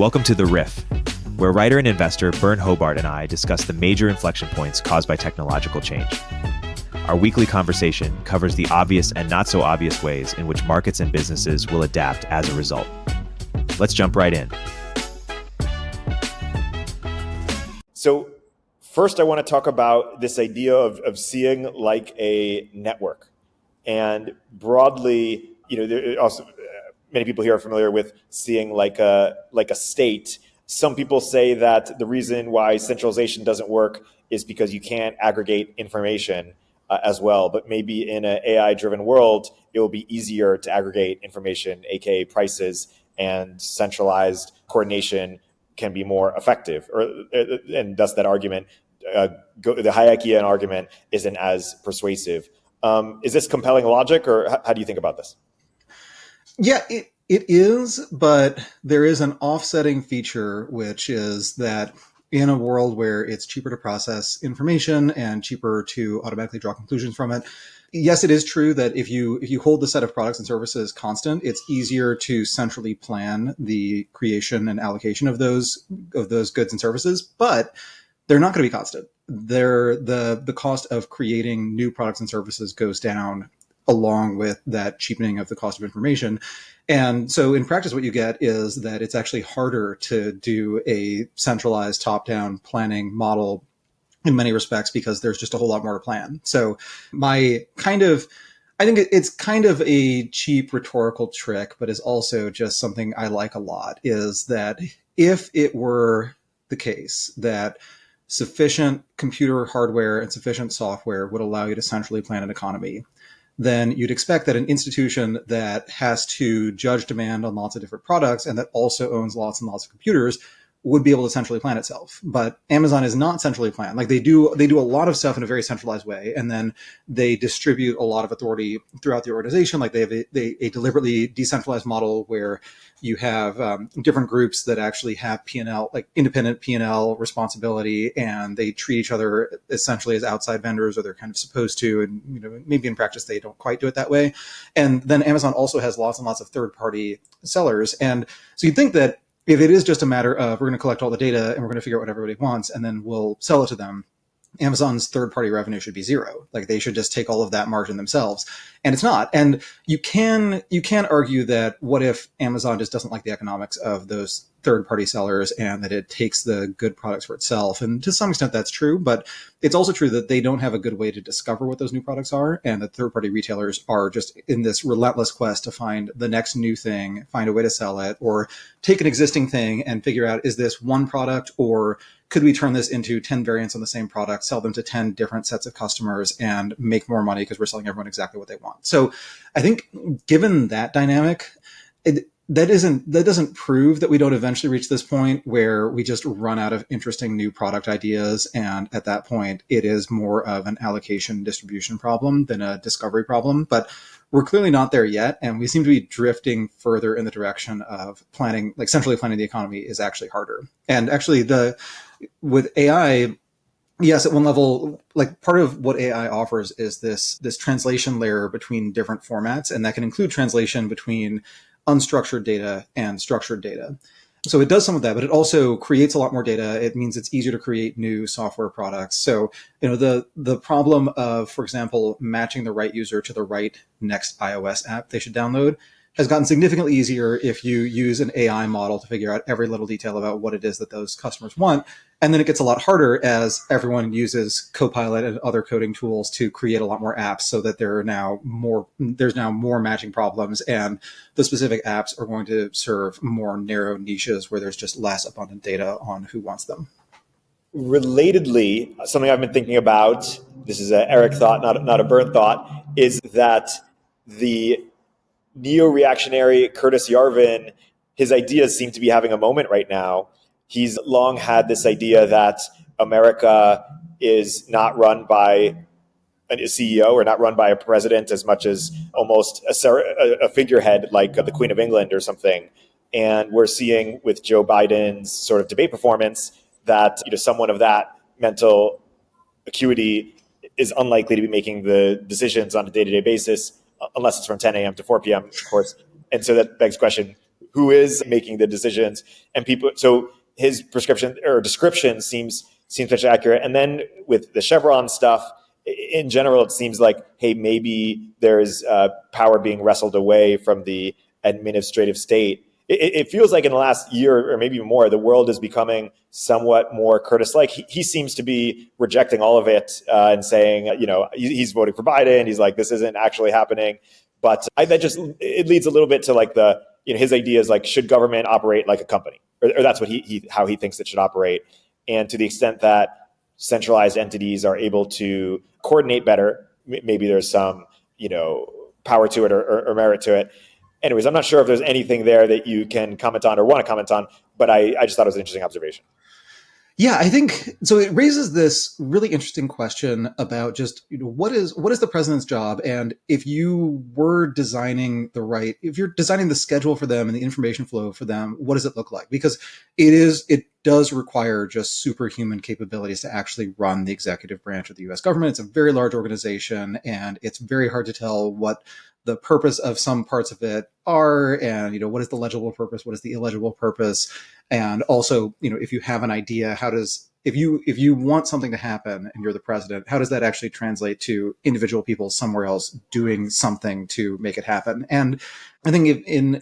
Welcome to The Riff, where writer and investor Byrne Hobart and I discuss the major inflection points caused by technological change. Our weekly conversation covers the obvious and not so obvious ways in which markets and businesses will adapt as a result. Let's jump right in. So first, I want to talk about this idea of seeing like a network. And broadly, there are also many people here are familiar with seeing like a state. Some people say that the reason why centralization doesn't work is because you can't aggregate information as well. But maybe in an AI-driven world, it will be easier to aggregate information, aka prices, and centralized coordination can be more effective. And thus that argument, the Hayekian argument, isn't as persuasive. Is this compelling logic, or how do you think about this? Yeah, it is, but there is an offsetting feature, which is that in a world where it's cheaper to process information and cheaper to automatically draw conclusions from it, yes, it is true that if you hold the set of products and services constant, it's easier to centrally plan the creation and allocation of those goods and services, but they're not going to be constant. The cost of creating new products and services goes down along with that cheapening of the cost of information. And so in practice, what you get is that it's actually harder to do a centralized top-down planning model in many respects because there's just a whole lot more to plan. So I think it's kind of a cheap rhetorical trick, but is also just something I like a lot, is that if it were the case that sufficient computer hardware and sufficient software would allow you to centrally plan an economy, then you'd expect that an institution that has to judge demand on lots of different products and that also owns lots and lots of computers would be able to centrally plan itself. But Amazon is not centrally planned. Like they do a lot of stuff in a very centralized way, and then they distribute a lot of authority throughout the organization. Like they have a deliberately decentralized model where you have different groups that actually have P&L, like independent P&L responsibility, and they treat each other essentially as outside vendors, or they're kind of supposed to. And maybe in practice they don't quite do it that way. And then Amazon also has lots and lots of third-party sellers, and so you'd think that if it is just a matter of we're going to collect all the data and we're going to figure out what everybody wants and then we'll sell it to them, Amazon's third-party revenue should be zero. Like they should just take all of that margin themselves. And it's not. And you can argue that what if Amazon just doesn't like the economics of those third-party sellers and that it takes the good products for itself. And to some extent that's true, but it's also true that they don't have a good way to discover what those new products are. And the third-party retailers are just in this relentless quest to find the next new thing, find a way to sell it, or take an existing thing and figure out, is this one product, or could we turn this into 10 variants on the same product, sell them to 10 different sets of customers and make more money because we're selling everyone exactly what they want. So I think given that dynamic, that doesn't prove that we don't eventually reach this point where we just run out of interesting new product ideas. And at that point, it is more of an allocation distribution problem than a discovery problem. But we're clearly not there yet. And we seem to be drifting further in the direction of planning, like centrally planning the economy is actually harder. And actually with AI, yes, at one level, like part of what AI offers is this translation layer between different formats. And that can include translation between unstructured data and structured data. So it does some of that, but it also creates a lot more data. It means it's easier to create new software products. So, the problem of, for example, matching the right user to the right next iOS app they should download has gotten significantly easier if you use an AI model to figure out every little detail about what it is that those customers want. And then it gets a lot harder as everyone uses Copilot and other coding tools to create a lot more apps, so that there's now more matching problems, and the specific apps are going to serve more narrow niches where there's just less abundant data on who wants them. Relatedly, something I've been thinking about, this is an Erik thought, not a Byrne thought, is that the neo-reactionary Curtis Yarvin, his ideas seem to be having a moment right now. He's long had this idea that America is not run by a CEO or not run by a president as much as almost a figurehead like the Queen of England or something. And we're seeing with Joe Biden's sort of debate performance that someone of that mental acuity is unlikely to be making the decisions on a day-to-day basis, unless it's from 10 a.m. to 4 p.m., of course. And so that begs the question, who is making the decisions, and people. So his prescription or description seems much accurate. And then with the Chevron stuff, in general, it seems like, hey, maybe there's power being wrestled away from the administrative state. It feels like in the last year or maybe more, the world is becoming somewhat more Curtis-like. He seems to be rejecting all of it and saying, he's voting for Biden. He's like, this isn't actually happening. But it leads a little bit to like his ideas, like, should government operate like a company? Or that's what how he thinks it should operate. And to the extent that centralized entities are able to coordinate better, maybe there's some, power to it or merit to it. Anyways, I'm not sure if there's anything there that you can comment on or want to comment on, but I just thought it was an interesting observation. Yeah, I think so. It raises this really interesting question about just what is the president's job, and if you were designing if you're designing the schedule for them and the information flow for them, what does it look like? Because it does require just superhuman capabilities to actually run the executive branch of the U.S. government. It's a very large organization, and it's very hard to tell what the purpose of some parts of it are, and what is the legible purpose, what is the illegible purpose, and also if you have an idea, if you want something to happen and you're the president, how does that actually translate to individual people somewhere else doing something to make it happen? And I think in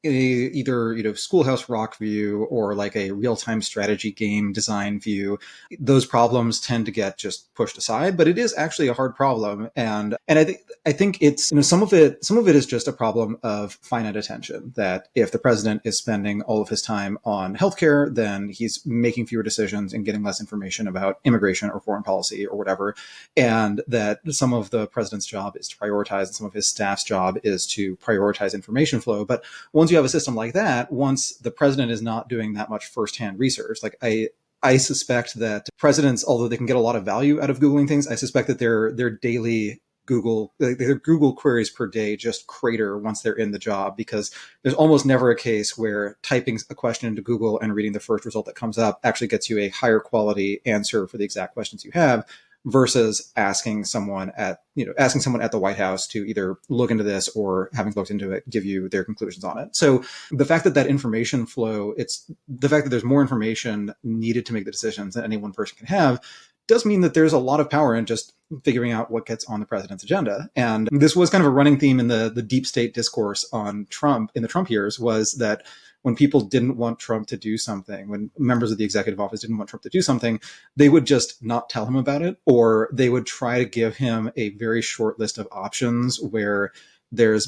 either Schoolhouse Rock view or like a real-time strategy game design view, those problems tend to get just pushed aside. But it is actually a hard problem, and I think it's some of it is just a problem of finite attention. That if the president is spending all of his time on healthcare, then he's making fewer decisions and getting less information about immigration or foreign policy or whatever, and that some of the president's job is to prioritize, and some of his staff's job is to prioritize information flow. But once you have a system like that, once the president is not doing that much firsthand research, like I suspect that presidents, although they can get a lot of value out of Googling things, I suspect that their daily their Google queries per day just crater once they're in the job, because there's almost never a case where typing a question into Google and reading the first result that comes up actually gets you a higher quality answer for the exact questions you have, versus asking someone at the White House to either look into this or, having looked into it, give you their conclusions on it. So the fact that information flow, it's the fact that there's more information needed to make the decisions than any one person can have, does mean that there's a lot of power in just figuring out what gets on the president's agenda. And this was kind of a running theme in the deep state discourse on Trump in the Trump years, was that when people didn't want Trump to do something, when members of the executive office didn't want Trump to do something, they would just not tell him about it, or they would try to give him a very short list of options where there's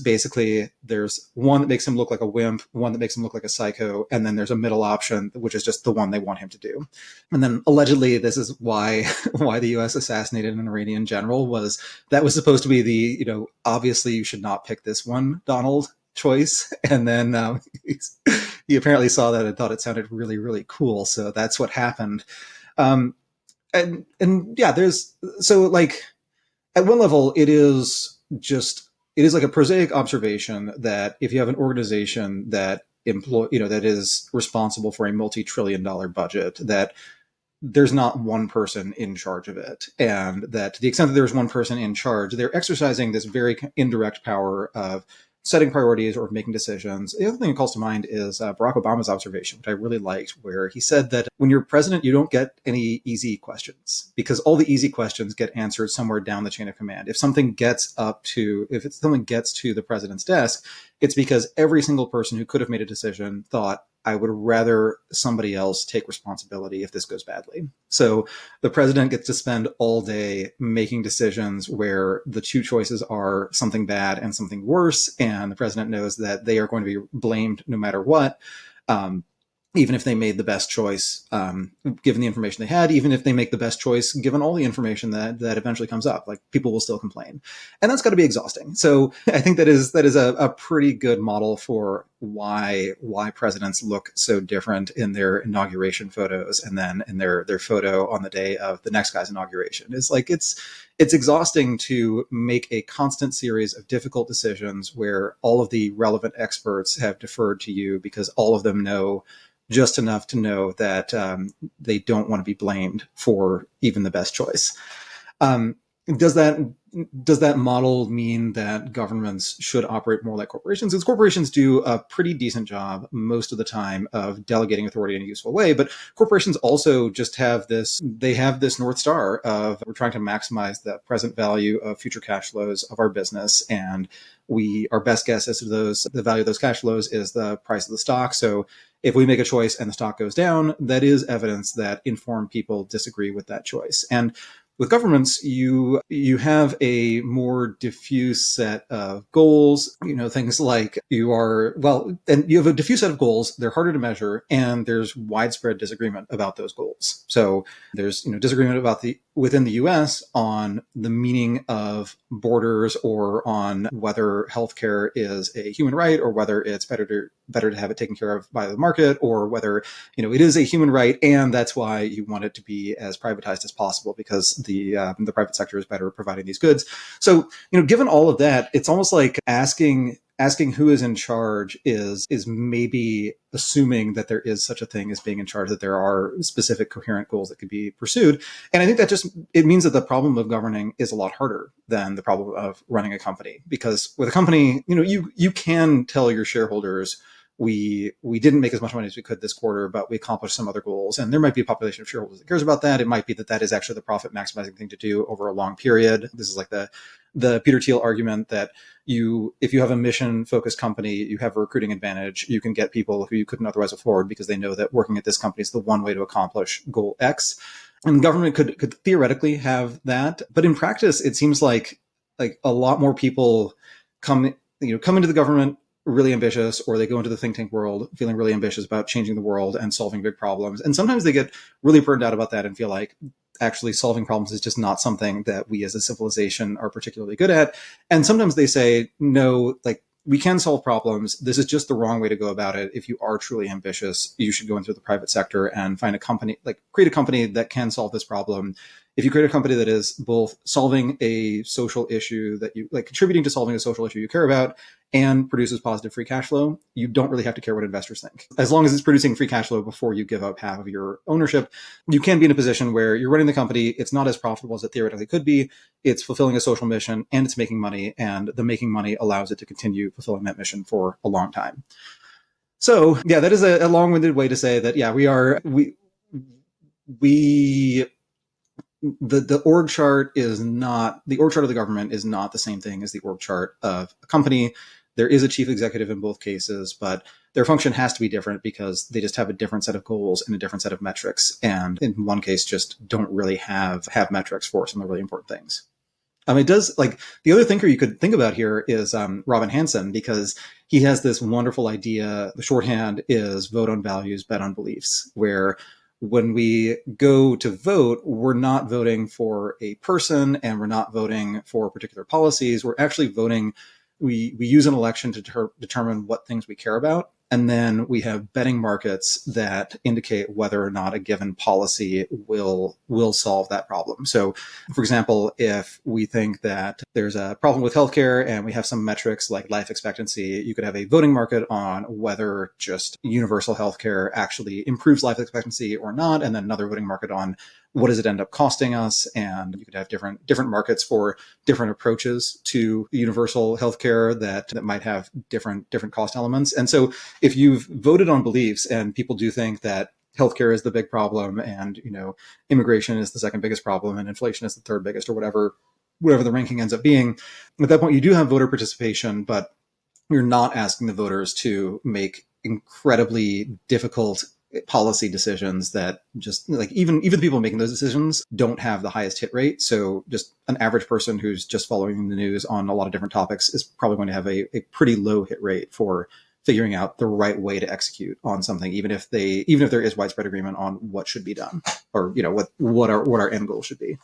one that makes him look like a wimp, one that makes him look like a psycho, and then there's a middle option, which is just the one they want him to do. And then allegedly, this is why the U.S. assassinated an Iranian general, was supposed to be the, obviously you should not pick this one, Donald choice. And then he apparently saw that and thought it sounded really, really cool. So that's what happened. And yeah, at one level, it is like a prosaic observation that if you have an organization that that is responsible for a multi-trillion-dollar budget, that there's not one person in charge of it. And that to the extent that there's one person in charge, they're exercising this very indirect power of setting priorities or making decisions. The other thing that calls to mind is Barack Obama's observation, which I really liked, where he said that when you're president, you don't get any easy questions, because all the easy questions get answered somewhere down the chain of command. If something gets to the president's desk, it's because every single person who could have made a decision thought, I would rather somebody else take responsibility if this goes badly. So the president gets to spend all day making decisions where the two choices are something bad and something worse, and the president knows that they are going to be blamed no matter what. Even if they made the best choice, given the information they had, even if they make the best choice, given all the information that eventually comes up, like, people will still complain. And that's got to be exhausting. So I think that is a pretty good model for why presidents look so different in their inauguration photos and then in their photo on the day of the next guy's inauguration. It's like, it's exhausting to make a constant series of difficult decisions where all of the relevant experts have deferred to you because all of them know just enough to know that they don't want to be blamed for even the best choice. Does that does that model mean that governments should operate more like corporations? Because corporations do a pretty decent job most of the time of delegating authority in a useful way, but corporations also just have this North Star of we're trying to maximize the present value of future cash flows of our business. And our best guess as to the value of those cash flows is the price of the stock. So if we make a choice and the stock goes down, that is evidence that informed people disagree with that choice. And with governments, you have a more diffuse set of goals. Things like and you have a diffuse set of goals. They're harder to measure, and there's widespread disagreement about those goals. So there's disagreement within the U.S. on the meaning of borders, or on whether healthcare is a human right, or whether it's better to have it taken care of by the market, or whether it is a human right, and that's why you want it to be as privatized as possible because the private sector is better at providing these goods. So given all of that, it's almost like asking who is in charge is maybe assuming that there is such a thing as being in charge, that there are specific coherent goals that could be pursued. And I think that it means that the problem of governing is a lot harder than the problem of running a company, because with a company, you can tell your shareholders, we didn't make as much money as we could this quarter, but we accomplished some other goals. And there might be a population of shareholders that cares about that. It might be that is actually the profit maximizing thing to do over a long period. This is like the Peter Thiel argument that if you have a mission focused company, you have a recruiting advantage. You can get people who you couldn't otherwise afford because they know that working at this company is the one way to accomplish goal X. And the government could theoretically have that, but in practice, it seems like a lot more people come into the government really ambitious, or they go into the think tank world feeling really ambitious about changing the world and solving big problems. And sometimes they get really burned out about that and feel like actually solving problems is just not something that we as a civilization are particularly good at. And sometimes they say, no, we can solve problems. This is just the wrong way to go about it. If you are truly ambitious, you should go into the private sector and find a company, create a company that can solve this problem. If you create a company that is both solving a social issue that you contributing to solving a social issue you care about, and produces positive free cash flow, you don't really have to care what investors think. As long as it's producing free cash flow before you give up half of your ownership, you can be in a position where you're running the company. It's not as profitable as it theoretically could be. It's fulfilling a social mission, and it's making money, and the making money allows it to continue fulfilling that mission for a long time. So yeah, that is a long-winded way to say that, yeah, the org chart of the government is not the same thing as the org chart of a company. There is a chief executive in both cases, but their function has to be different because they just have a different set of goals and a different set of metrics. And in one case, just don't really have metrics for some of the really important things. It does, the other thinker you could think about here is Robin Hanson, because he has this wonderful idea. The shorthand is vote on values, bet on beliefs, where when we go to vote, we're not voting for a person and we're not voting for particular policies. We're actually voting. We use an election to determine what things we care about. And then we have betting markets that indicate whether or not a given policy will solve that problem. So, for example, if we think that there's a problem with healthcare and we have some metrics like life expectancy, you could have a voting market on whether just universal healthcare actually improves life expectancy or not, and then another voting market on what does it end up costing us? And you could have different markets for different approaches to universal healthcare that might have different cost elements. And so if you've voted on beliefs and people do think that healthcare is the big problem and, immigration is the second biggest problem and inflation is the third biggest, or whatever the ranking ends up being, at that point you do have voter participation, but you're not asking the voters to make incredibly difficult policy decisions that just even the people making those decisions don't have the highest hit rate. So just an average person who's just following the news on a lot of different topics is probably going to have a pretty low hit rate for figuring out the right way to execute on something, even if there is widespread agreement on what should be done, or what our end goal should be.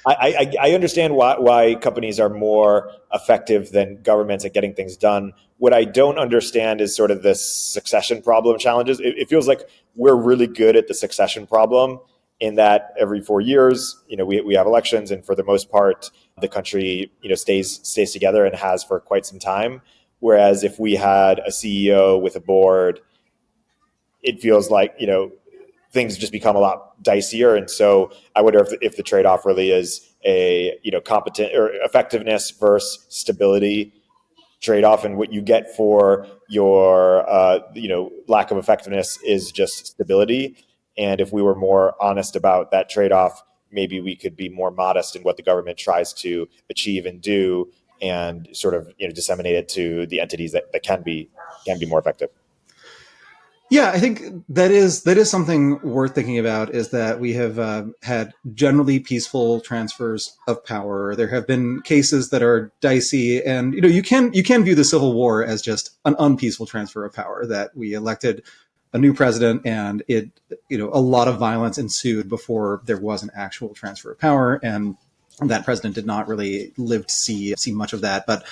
I understand why companies are more effective than governments at getting things done. What I don't understand is sort of this succession problem challenges. It feels like we're really good at the succession problem in that every 4 years, we have elections, and for the most part, the country, stays together and has for quite some time. Whereas if we had a CEO with a board, it feels like, things just become a lot dicier. And so I wonder if the trade-off really is a competent or effectiveness versus stability trade-off, and what you get for your lack of effectiveness is just stability. And if we were more honest about that trade-off, maybe we could be more modest in what the government tries to achieve and do, and sort of disseminate it to the entities that can be more effective. Yeah, I think that is something worth thinking about, is that we have had generally peaceful transfers of power. There have been cases that are dicey, and you can view the Civil War as just an unpeaceful transfer of power, that we elected a new president and a lot of violence ensued before there was an actual transfer of power, and that president did not really live to see much of that, but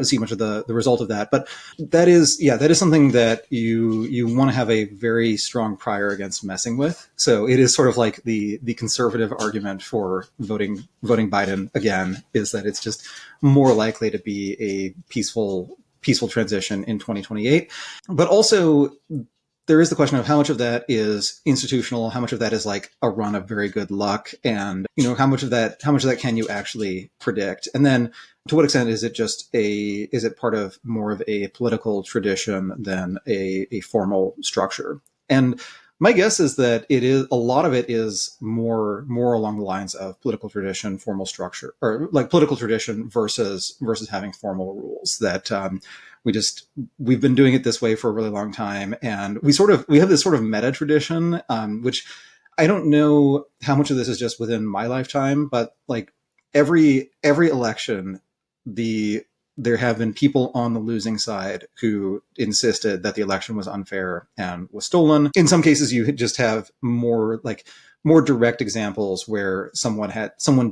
see much of the result of that. But that is something that you want to have a very strong prior against messing with. So it is sort of like the conservative argument for voting Biden again, is that it's just more likely to be a peaceful transition in 2028. But also, there is the question of how much of that is institutional, how much of that is like a run of very good luck, and how much of that can you actually predict? And then to what extent is it part of more of a political tradition than a formal structure? And my guess is that a lot of it is more along the lines of political tradition, formal structure, or like political tradition versus having formal rules. That we've been doing it this way for a really long time, and we have this sort of meta tradition, which I don't know how much of this is just within my lifetime, but like every election, there have been people on the losing side who insisted that the election was unfair and was stolen. In some cases, you just have more direct examples where someone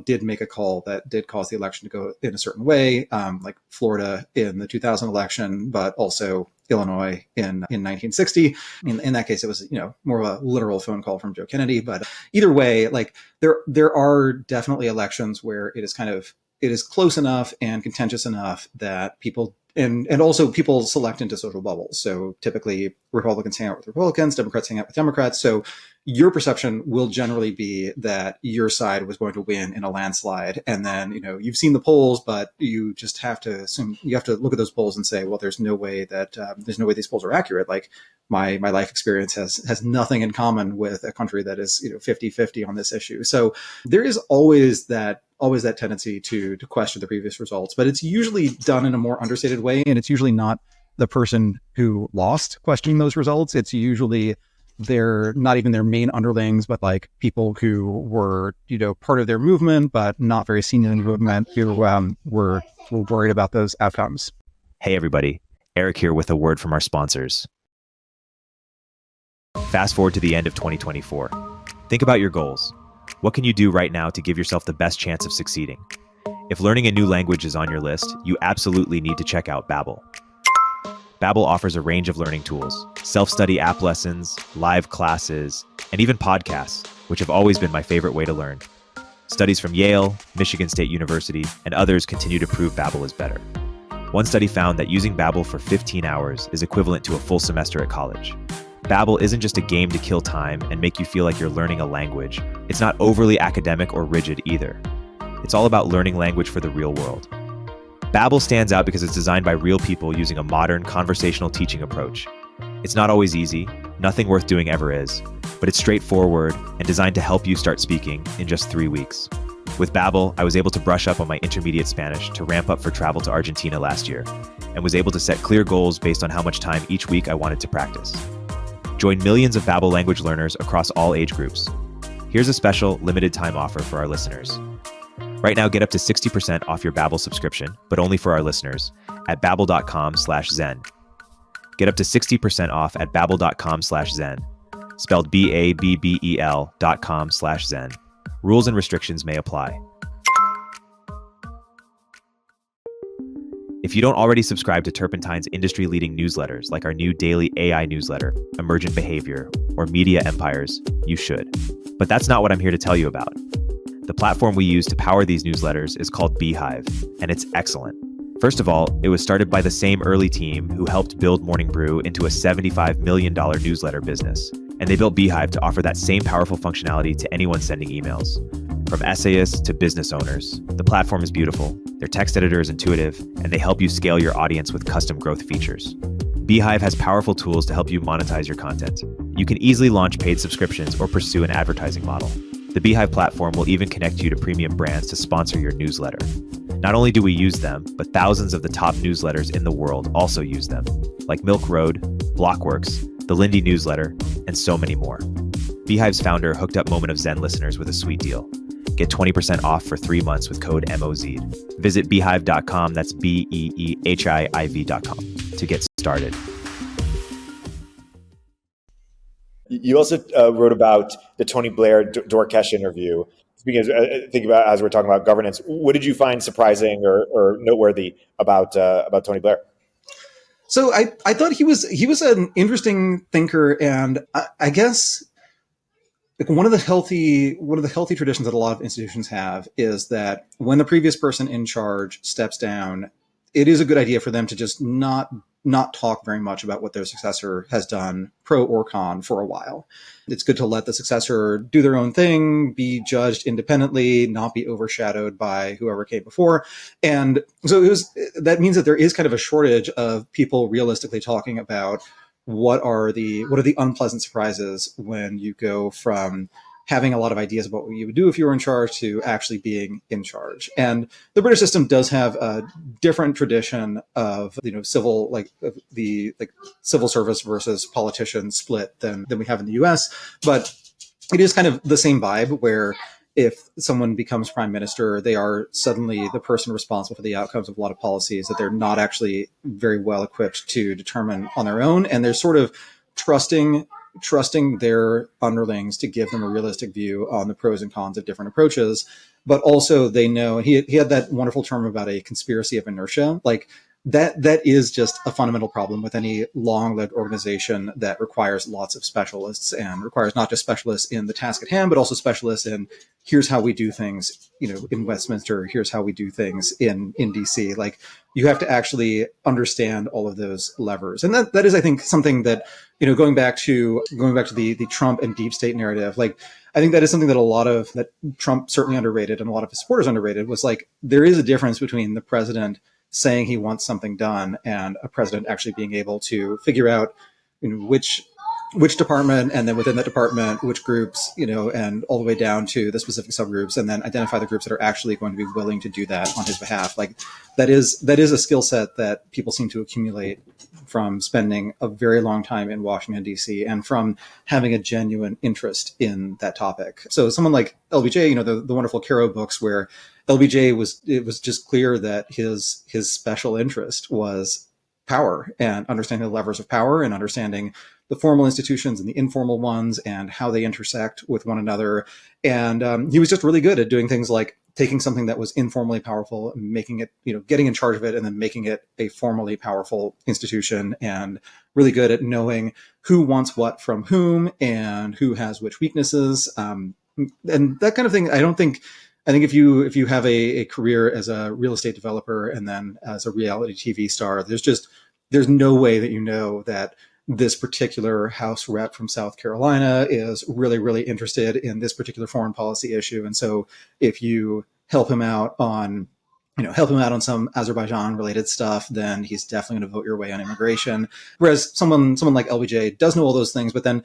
did make a call that did cause the election to go in a certain way, like Florida in the 2000 election, but also Illinois in 1960. In that case, it was more of a literal phone call from Joe Kennedy. But either way, like there are definitely elections where it is close enough and contentious enough that people and also people select into social bubbles. So typically Republicans hang out with Republicans, Democrats hang out with Democrats. So your perception will generally be that your side was going to win in a landslide. And then, you've seen the polls, but you just have to assume, you have to look at those polls and say, well, there's no way these polls are accurate. Like my life experience has nothing in common with a country that is, 50-50 on this issue. So there is always that tendency to question the previous results, but it's usually done in a more understated way. And it's usually not the person who lost questioning those results. It's usually they're not even their main underlings, but like people who were, part of their movement, but not very senior in the movement, who were worried about those outcomes. Hey, everybody. Erik here with a word from our sponsors. Fast forward to the end of 2024. Think about your goals. What can you do right now to give yourself the best chance of succeeding? If learning a new language is on your list, you absolutely need to check out Babbel. Babbel offers a range of learning tools, self-study app lessons, live classes, and even podcasts, which have always been my favorite way to learn. Studies from Yale, Michigan State University, and others continue to prove Babbel is better. One study found that using Babbel for 15 hours is equivalent to a full semester at college. Babbel isn't just a game to kill time and make you feel like you're learning a language. It's not overly academic or rigid either. It's all about learning language for the real world. Babbel stands out because it's designed by real people using a modern conversational teaching approach. It's not always easy, nothing worth doing ever is, but it's straightforward and designed to help you start speaking in just 3 weeks. With Babbel, I was able to brush up on my intermediate Spanish to ramp up for travel to Argentina last year, and was able to set clear goals based on how much time each week I wanted to practice. Join millions of Babbel language learners across all age groups. Here's a special limited time offer for our listeners. Right now, get up to 60% off your Babbel subscription, but only for our listeners, at babbel.com/zen. Get up to 60% off at babbel.com/zen, spelled BABBEL.com/zen. Rules and restrictions may apply. If you don't already subscribe to Turpentine's industry-leading newsletters, like our new daily AI newsletter, Emergent Behavior, or Media Empires, you should. But that's not what I'm here to tell you about. The platform we use to power these newsletters is called Beehiiv, and it's excellent. First of all, it was started by the same early team who helped build Morning Brew into a $75 million newsletter business, and they built Beehiiv to offer that same powerful functionality to anyone sending emails. From essayists to business owners, the platform is beautiful, their text editor is intuitive, and they help you scale your audience with custom growth features. Beehiiv has powerful tools to help you monetize your content. You can easily launch paid subscriptions or pursue an advertising model. The Beehiiv platform will even connect you to premium brands to sponsor your newsletter. Not only do we use them, but thousands of the top newsletters in the world also use them, like Milk Road, Blockworks, the Lindy newsletter, and so many more. Beehiiv's founder hooked up Moment of Zen listeners with a sweet deal. Get 20% off for 3 months with code MOZ. Visit beehiiv.com, that's BEEHIIV.com, to get started. You also wrote about the Tony Blair Dorkesh interview. Because think about, as we're talking about governance, what did you find surprising or noteworthy about Tony Blair? So I thought he was an interesting thinker, and I guess like one of the healthy traditions that a lot of institutions have is that when the previous person in charge steps down, it is a good idea for them to just not talk very much about what their successor has done, pro or con, for a while. It's good to let the successor do their own thing, be judged independently, not be overshadowed by whoever came before. And so that means that there is kind of a shortage of people realistically talking about what are the unpleasant surprises when you go from having a lot of ideas about what you would do if you were in charge to actually being in charge. And the British system does have a different tradition of, civil, the civil service versus politician split than we have in the US. But it is kind of the same vibe where if someone becomes prime minister, they are suddenly the person responsible for the outcomes of a lot of policies that they're not actually very well equipped to determine on their own. And they're sort of trusting their underlings to give them a realistic view on the pros and cons of different approaches. But also they know, he had that wonderful term about a conspiracy of inertia. Like that is just a fundamental problem with any long-lived organization that requires lots of specialists and requires not just specialists in the task at hand, but also specialists in here's how we do things, in Westminster, here's how we do things in DC. Like you have to actually understand all of those levers. And that is, I think, something that, going back to the Trump and deep state narrative, like I think that is something that that Trump certainly underrated and a lot of his supporters underrated, was like there is a difference between the president saying he wants something done and a president actually being able to figure out which department, and then within that department, which groups, and all the way down to the specific subgroups, and then identify the groups that are actually going to be willing to do that on his behalf. Like that is a skill set that people seem to accumulate from spending a very long time in Washington, D.C., and from having a genuine interest in that topic. So someone like LBJ, the wonderful Caro books, where LBJ it was just clear that his special interest was power and understanding the levers of power and understanding the formal institutions and the informal ones and how they intersect with one another. And he was just really good at doing things like taking something that was informally powerful, making it, getting in charge of it, and then making it a formally powerful institution, and really good at knowing who wants what from whom and who has which weaknesses. And that kind of thing, I think if you have a career as a real estate developer and then as a reality TV star, there's no way that that this particular House rep from South Carolina is really, really interested in this particular foreign policy issue. And so if you help him out on some Azerbaijan related stuff, then he's definitely going to vote your way on immigration. Whereas someone like LBJ does know all those things, but then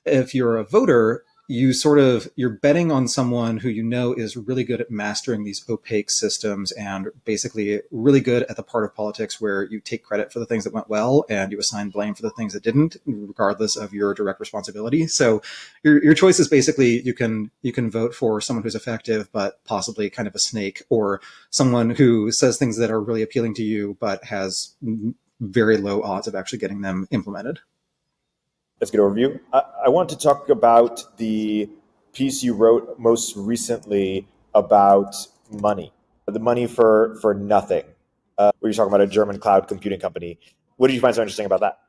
if you're a voter, you're betting on someone who is really good at mastering these opaque systems and basically really good at the part of politics where you take credit for the things that went well and you assign blame for the things that didn't, regardless of your direct responsibility. So your choice is basically you can vote for someone who's effective but possibly kind of a snake, or someone who says things that are really appealing to you but has very low odds of actually getting them implemented. That's a good overview. I want to talk about the piece you wrote most recently about money, the money for nothing, where you're talking about a German cloud computing company. What did you find so interesting about that?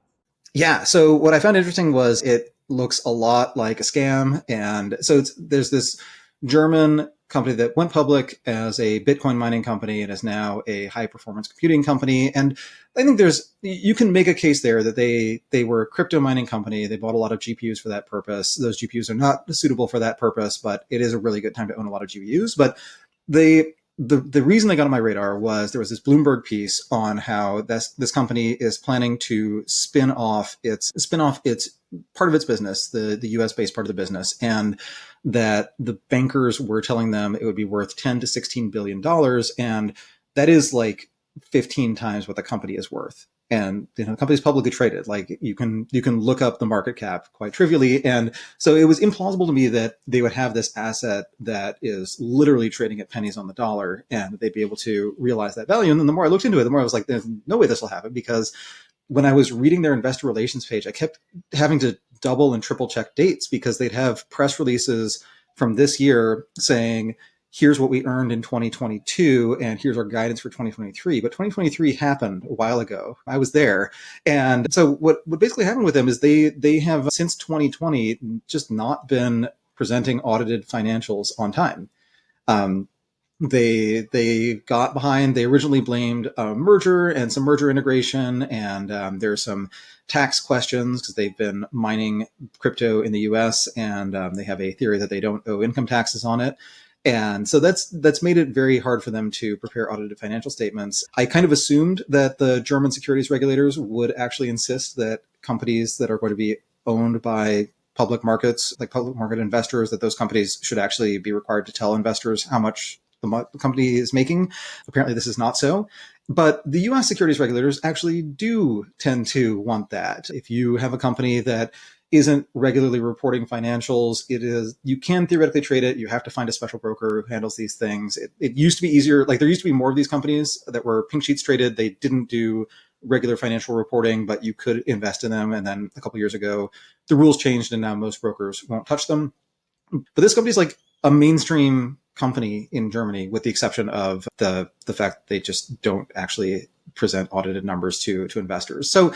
Yeah, so what I found interesting was it looks a lot like a scam. And so there's this German company that went public as a Bitcoin mining company and is now a high performance computing company. And I think you can make a case there that they were a crypto mining company. They bought a lot of GPUs for that purpose. Those GPUs are not suitable for that purpose, but it is a really good time to own a lot of GPUs. But the reason they got on my radar was there was this Bloomberg piece on how this company is planning to spin off its part of its business, the US based part of the business, and that the bankers were telling them it would be worth 10 to 16 billion dollars, and that is like 15 times what the company is worth. And the company is publicly traded. Like you can look up the market cap quite trivially. And so it was implausible to me that they would have this asset that is literally trading at pennies on the dollar and they'd be able to realize that value. And then the more I looked into it, the more I was like, there's no way this will happen, because when I was reading their investor relations page, I kept having to double and triple check dates, because they'd have press releases from this year saying, here's what we earned in 2022, and here's our guidance for 2023. But 2023 happened a while ago. I was there. And so what basically happened with them is they have, since 2020, just not been presenting audited financials on time. They got behind. They originally blamed a merger and some merger integration, and there's some tax questions because they've been mining crypto in the US, and they have a theory that they don't owe income taxes on it. And so that's made it very hard for them to prepare audited financial statements. I kind of assumed that the German securities regulators would actually insist that companies that are going to be owned by public markets, like public market investors, that those companies should actually be required to tell investors how much the company is making. Apparently, this is not so. But the US securities regulators actually do tend to want that. If you have a company that isn't regularly reporting financials, you can theoretically trade it. You have to find a special broker who handles these things. It used to be easier. Like there used to be more of these companies that were pink sheets traded. They didn't do regular financial reporting, but you could invest in them. And then a couple of years ago, the rules changed and now most brokers won't touch them. But this company is like a mainstream company in Germany, with the exception of the fact that they just don't actually present audited numbers to investors. So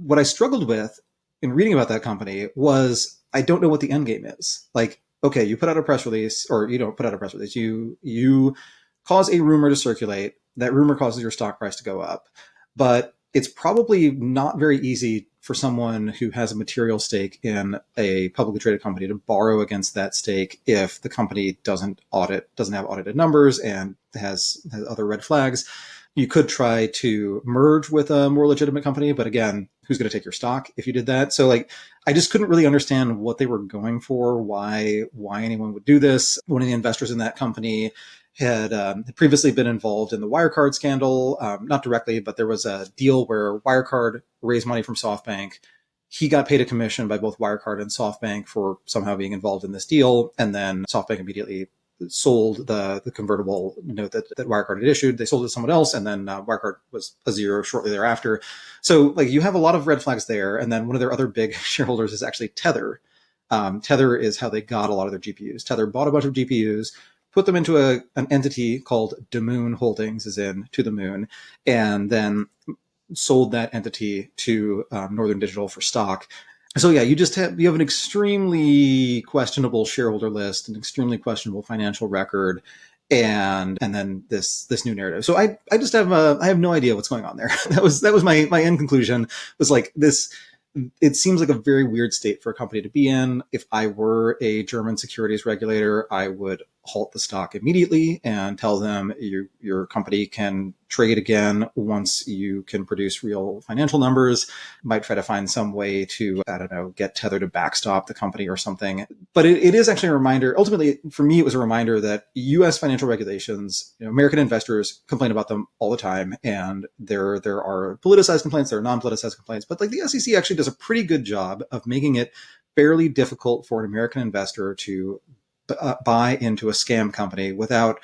what I struggled with in reading about that company was I don't know what the end game is. Like, okay, you put out a press release, or you don't put out a press release. You cause a rumor to circulate. That rumor causes your stock price to go up. But it's probably not very easy for someone who has a material stake in a publicly traded company to borrow against that stake if the company doesn't have audited numbers and has other red flags. You could try to merge with a more legitimate company, but again, who's going to take your stock if you did that? So like, I just couldn't really understand what they were going for, why anyone would do this. One of the investors in that company had previously been involved in the Wirecard scandal, not directly, but there was a deal where Wirecard raised money from SoftBank. He got paid a commission by both Wirecard and SoftBank for somehow being involved in this deal, and then SoftBank immediately sold the convertible note that Wirecard had issued. They sold it to someone else, and then Wirecard was a zero shortly thereafter. So like you have a lot of red flags there. And then one of their other big shareholders is actually Tether. Tether is how they got a lot of their GPUs. Tether bought a bunch of GPUs, put them into an entity called DeMoon Holdings, as in to the moon, and then sold that entity to Northern Digital for stock. So yeah, you have an extremely questionable shareholder list, an extremely questionable financial record, and then this new narrative. So I have no idea what's going on there. That was my end conclusion, was like this. It seems like a very weird state for a company to be in. If I were a German securities regulator, I would halt the stock immediately and tell them your company can trade again once you can produce real financial numbers. Might try to find some way to, I don't know, get Tether to backstop the company or something. But it is actually a reminder. Ultimately, for me, it was a reminder that U.S. financial regulations, American investors complain about them all the time. And there are politicized complaints, there are non-politicized complaints. But like the SEC actually does a pretty good job of making it fairly difficult for an American investor to buy into a scam company without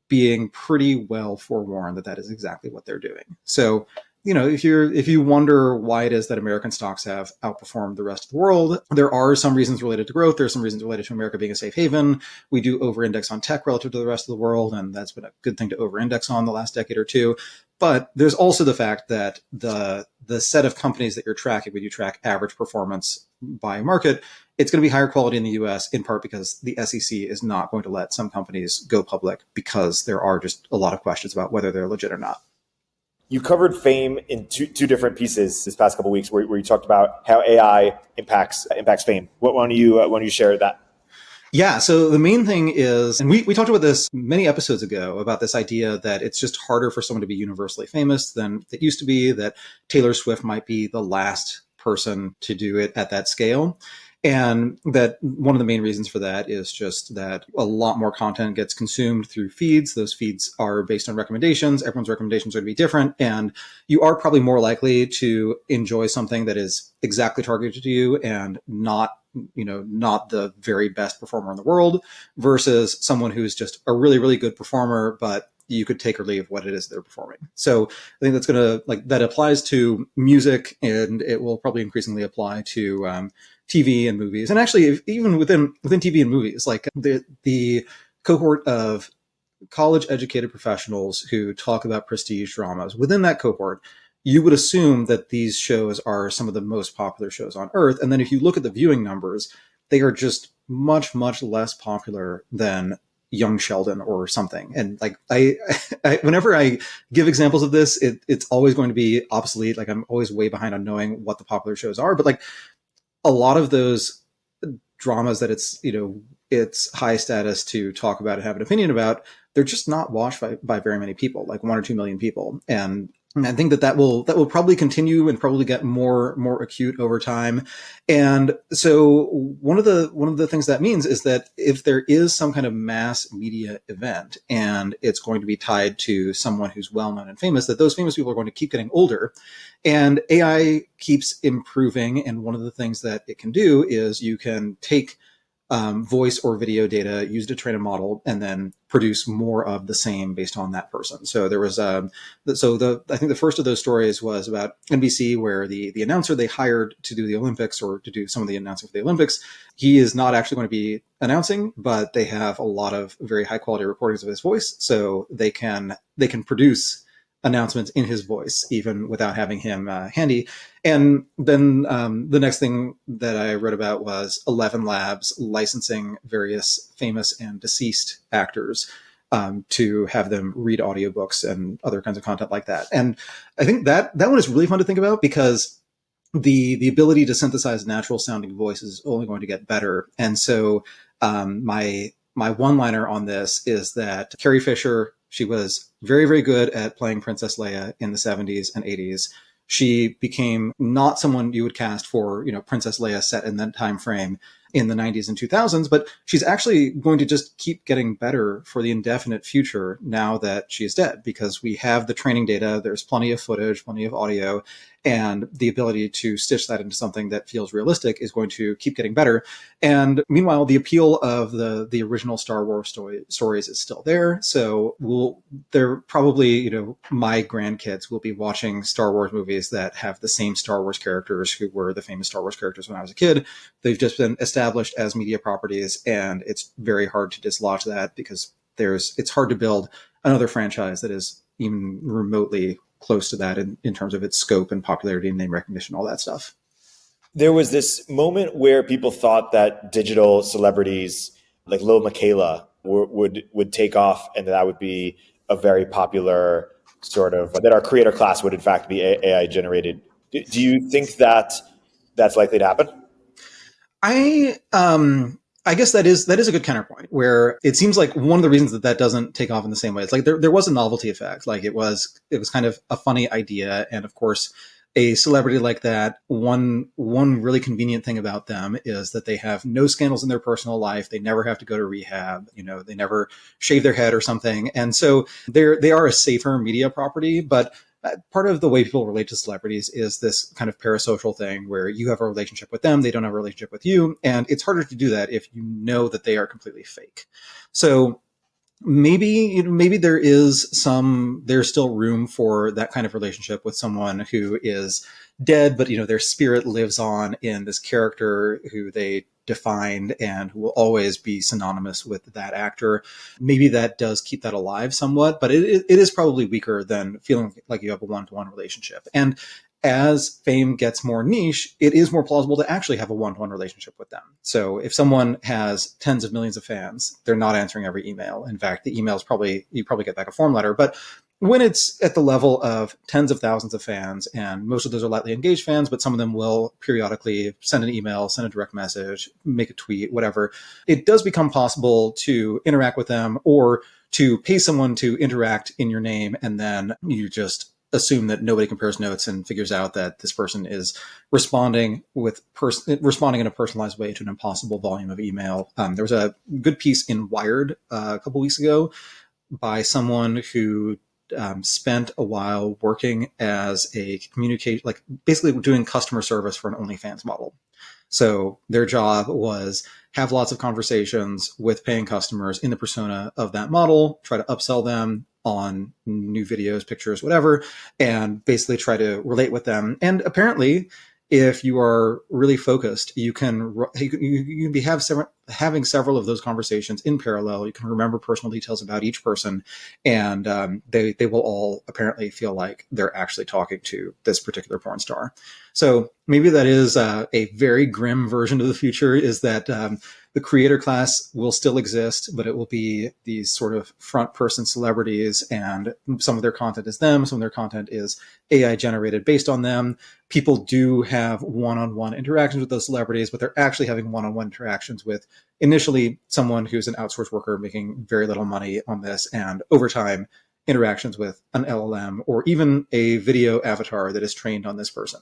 being pretty well forewarned that is exactly what they're doing. So, if you wonder why it is that American stocks have outperformed the rest of the world, there are some reasons related to growth. There are some reasons related to America being a safe haven. We do over-index on tech relative to the rest of the world, and that's been a good thing to over-index on the last decade or two. But there's also the fact that the set of companies that you're tracking, when you track average performance by market, it's going to be higher quality in the US, in part because the SEC is not going to let some companies go public because there are just a lot of questions about whether they're legit or not. You covered fame in two different pieces this past couple of weeks, where you talked about how AI impacts fame. Why don't you share that? Yeah, so the main thing is, and we talked about this many episodes ago, about this idea that it's just harder for someone to be universally famous than it used to be, that Taylor Swift might be the last person to do it at that scale. And that one of the main reasons for that is just that a lot more content gets consumed through feeds. Those feeds are based on recommendations. Everyone's recommendations are going to be different. And you are probably more likely to enjoy something that is exactly targeted to you and not the very best performer in the world versus someone who's just a really, really good performer, but you could take or leave what it is they're performing. So I think that's going to that applies to music, and it will probably increasingly apply to TV and movies. And actually, even within TV and movies, like the cohort of college educated professionals who talk about prestige dramas, within that cohort, you would assume that these shows are some of the most popular shows on earth. And then if you look at the viewing numbers, they are just much, much less popular than Young Sheldon or something. And like I whenever I give examples of this, it's always going to be obsolete. Like I'm always way behind on knowing what the popular shows are. But like a lot of those dramas that it's high status to talk about and have an opinion about, they're just not watched by very many people, like 1 or 2 million people. And I think that will probably continue and probably get more acute over time. And so one of the things that means is that if there is some kind of mass media event and it's going to be tied to someone who's well known and famous, that those famous people are going to keep getting older. And AI keeps improving. And one of the things that it can do is you can take voice or video data, used to train a model, and then produce more of the same based on that person. So there was I think the first of those stories was about NBC, where the announcer they hired to do the Olympics or to do some of the announcing for the Olympics, he is not actually going to be announcing, but they have a lot of very high quality recordings of his voice, so they can produce announcements in his voice, even without having him handy. And then the next thing that I read about was 11 Labs licensing various famous and deceased actors to have them read audiobooks and other kinds of content like that. And I think that one is really fun to think about because the ability to synthesize natural sounding voice is only going to get better. And so my one-liner on this is that Carrie Fisher, she was very, very good at playing Princess Leia in the 70s and 80s. She became not someone you would cast for, Princess Leia set in that time frame in the 90s and 2000s, but she's actually going to just keep getting better for the indefinite future now that she is dead, because we have the training data, there's plenty of footage, plenty of audio, and the ability to stitch that into something that feels realistic is going to keep getting better. And meanwhile, the appeal of the original Star Wars stories is still there. So they're probably, my grandkids will be watching Star Wars movies that have the same Star Wars characters who were the famous Star Wars characters when I was a kid. They've just been established as media properties, and it's very hard to dislodge that because it's hard to build another franchise that is even remotely close to that in terms of its scope and popularity and name recognition, all that stuff. There was this moment where people thought that digital celebrities like Lil Miquela would take off, and that would be a very popular sort of, that our creator class would in fact be AI generated. Do you think that that's likely to happen? I guess that is a good counterpoint, where it seems like one of the reasons that doesn't take off in the same way, it's like there was a novelty effect. Like it was kind of a funny idea. And of course, a celebrity like that, one really convenient thing about them is that they have no scandals in their personal life. They never have to go to rehab. They never shave their head or something. And so they are a safer media property. But part of the way people relate to celebrities is this kind of parasocial thing where you have a relationship with them, they don't have a relationship with you. And it's harder to do that if you know that they are completely fake. So maybe there's still room for that kind of relationship with someone who is dead, but their spirit lives on in this character who they defined and who will always be synonymous with that actor. Maybe that does keep that alive somewhat, but it is probably weaker than feeling like you have a one-to-one relationship. And as fame gets more niche, it is more plausible to actually have a one-to-one relationship with them. So if someone has tens of millions of fans, they're not answering every email. In fact, the emails you probably get back a form letter. But when it's at the level of tens of thousands of fans, and most of those are lightly engaged fans, but some of them will periodically send an email, send a direct message, make a tweet, whatever, it does become possible to interact with them or to pay someone to interact in your name, and then you just assume that nobody compares notes and figures out that this person is responding in a personalized way to an impossible volume of email. There was a good piece in Wired a couple weeks ago by someone who spent a while working as a basically doing customer service for an OnlyFans model. So their job was have lots of conversations with paying customers in the persona of that model, try to upsell them on new videos, pictures, whatever, and basically try to relate with them. And apparently, if you are really focused, you can be having several of those conversations in parallel. You can remember personal details about each person, and they will all apparently feel like they're actually talking to this particular porn star. So maybe that is a very grim version of the future, is that the creator class will still exist, but it will be these sort of front person celebrities, and some of their content is them, some of their content is AI generated based on them. People do have one-on-one interactions with those celebrities, but they're actually having one-on-one interactions with initially someone who's an outsourced worker making very little money on this, and over time interactions with an LLM or even a video avatar that is trained on this person.